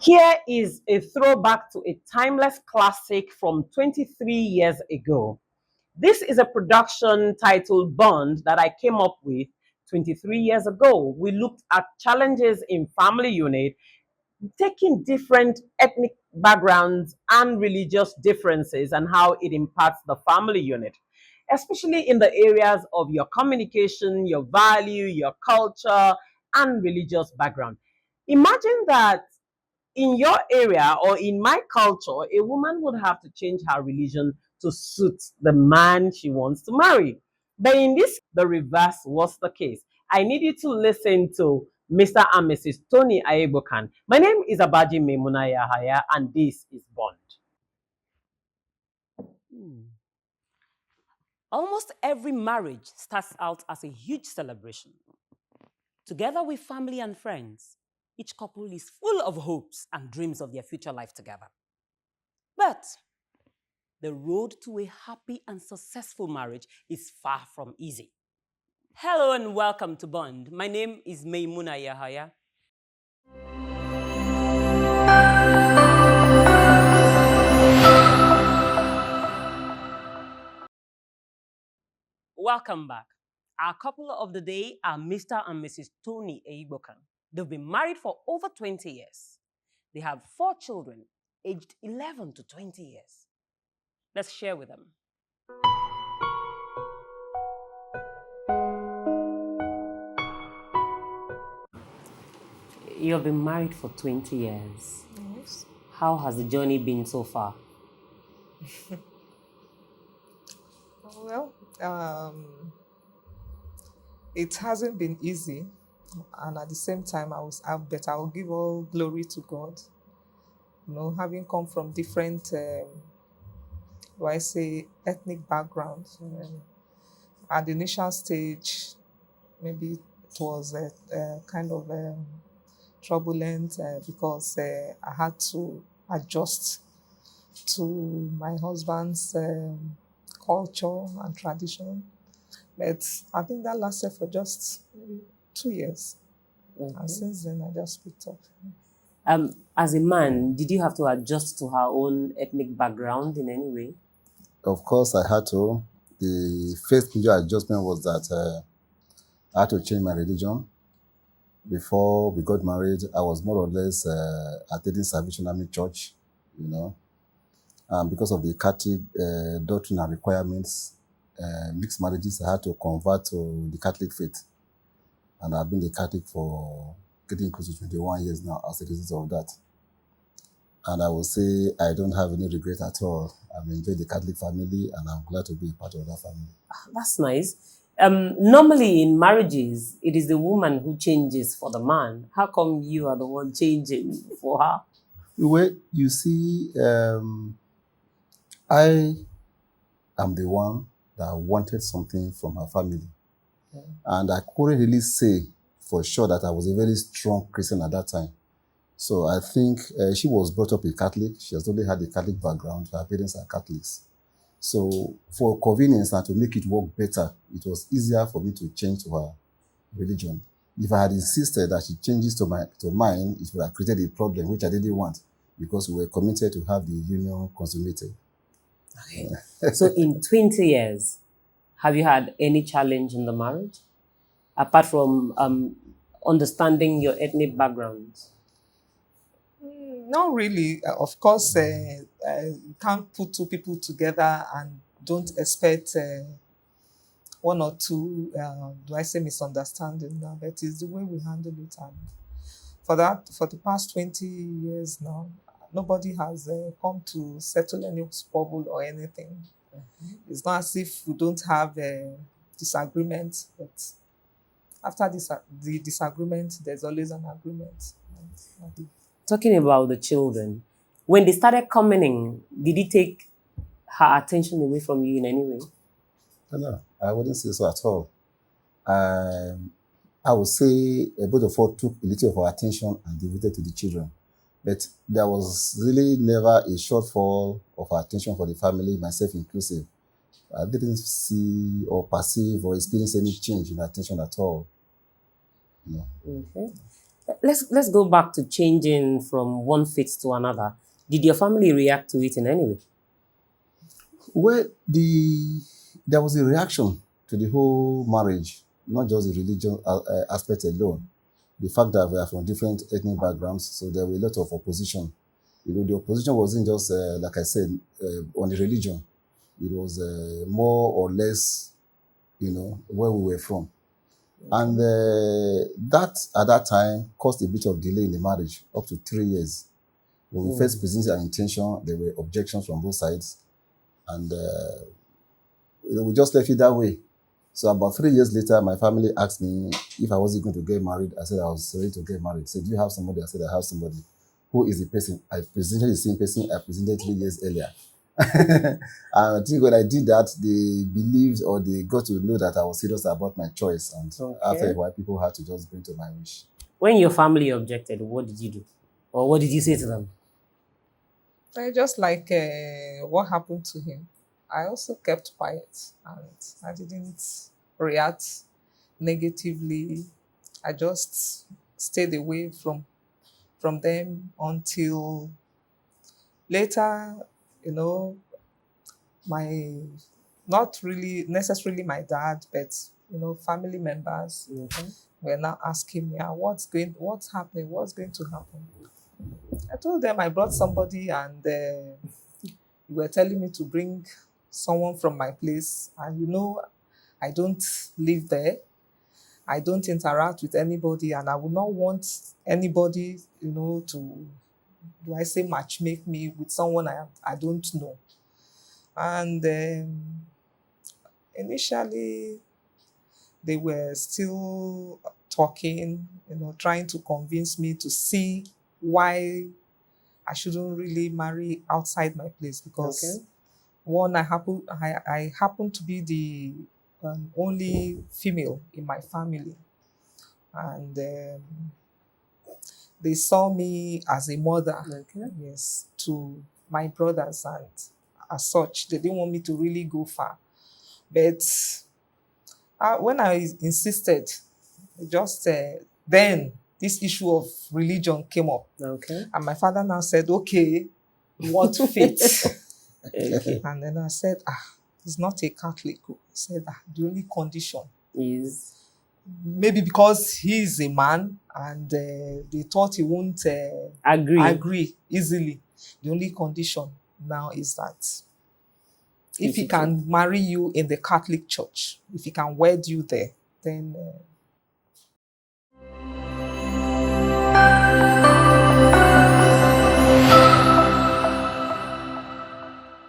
Here is a throwback to a timeless classic from 23 years ago. This is a production titled Bond that I came up with 23 years ago. We looked at challenges in family unit, taking different ethnic backgrounds and religious differences and how it impacts the family unit, especially in the areas of your communication, your value, your culture, and religious background. Imagine that in your area or in my culture, a woman would have to change her religion to suit the man she wants to marry. But in this, the reverse was the case. I need you to listen to Mr. and Mrs. Tony AIGBOKHAN. My name is Abaji Memuna Yahaya, and this is Bond. Almost every marriage starts out as a huge celebration. Together with family and friends, each couple is full of hopes and dreams of their future life together. But the road to a happy and successful marriage is far from easy. Hello and welcome to Bond. My name is Maimuna Yahaya. Welcome back. Our couple of the day are Mr. and Mrs. Tony AIGBOKHAN. They've been married for over 20 years. They have 4 children, aged 11 to 20 years. Let's share with them. You've been married for 20 years. Yes. How has the journey been so far? Well, it hasn't been easy, and at the same time, but I will give all glory to God. You know, having come from different, do I say, ethnic backgrounds. At the initial stage, maybe it was kind of turbulent because I had to adjust to my husband's culture and tradition. But I think that lasted for just maybe 2 years. And since then, I just picked up. As a man, did you have to adjust to her own ethnic background in any way? Of course, I had to. The first major adjustment was that I had to change my religion. Before we got married, I was more or less attending Salvation Army Church, you know. Because of the Catholic doctrine and requirements, mixed marriages, I had to convert to the Catholic faith. And I've been a Catholic for getting close to 21 years now as a result of that. And I will say I don't have any regret at all. I've enjoyed the Catholic family and I'm glad to be a part of that family. That's nice. Normally in marriages, it is the woman who changes for the man. How come you are the one changing for her? Well, you see, I am the one that wanted something from her family. And I couldn't really say for sure that I was a very strong Christian at that time. So I think she was brought up a Catholic. She has only had a Catholic background. Her parents are Catholics. So for convenience and to make it work better, it was easier for me to change to her religion. If I had insisted that she changes to mine, it would have created a problem, which I didn't want, because we were committed to have the union consummated. Okay. So in 20 years, have you had any challenge in the marriage? Apart from understanding your ethnic backgrounds? Not really. Of course, you can't put 2 people together and don't expect one or two, do I say misunderstanding now, but it's the way we handle it. And for the past 20 years now, nobody has come to settle any squabble or anything. It's not as if we don't have disagreement, but after the disagreement, there's always an agreement. Talking about the children, when they started coming in, did it take her attention away from you in any way? No, I wouldn't say so at all. I would say both of us took a little of our attention and devoted to the children. But there was really never a shortfall of our attention for the family, myself inclusive. I didn't see or perceive or experience any change in attention at all. No. Okay. Let's go back to changing from one faith to another. Did your family react to it in any way? Well, there was a reaction to the whole marriage, not just the religion aspect alone. The fact that we are from different ethnic backgrounds, so there were a lot of opposition. The opposition wasn't just, like I said, on the religion. It was more or less, where we were from. And that, at that time, caused a bit of delay in the marriage, up to 3 years. When we first presented our intention, there were objections from both sides. And we just left it that way. So about 3 years later, my family asked me if I wasn't going to get married. I said I was ready to get married. They said, do you have somebody? I said, I have somebody. Who is the person? I presented the same person I presented 3 years earlier. I think when I did that, they believed or they got to know that I was serious about my choice. And after a while, people had to just bring to my wish. When your family objected, what did you do? Or what did you say to them? I just like what happened to him. I also kept quiet and I didn't react negatively. I just stayed away from them until later, my not really necessarily my dad, but family members were now asking me, what's happening? What's going to happen? I told them I brought somebody and you were telling me to bring someone from my place. And I don't live there. I don't interact with anybody, and I would not want anybody, to, do I say, match make me with someone I don't know. And initially, they were still talking, trying to convince me to see why I shouldn't really marry outside my place, because one, I happen to be the only female in my family, and they saw me as a mother, yes, to my brothers, and as such, they didn't want me to really go far. But when I insisted, just then this issue of religion came up. And my father now said, okay, what faith? And then I said, he's not a Catholic. He said, the only condition is maybe because he's a man and they thought he won't agree easily. The only condition now is that if he can marry you in the Catholic Church, if he can wed you there, then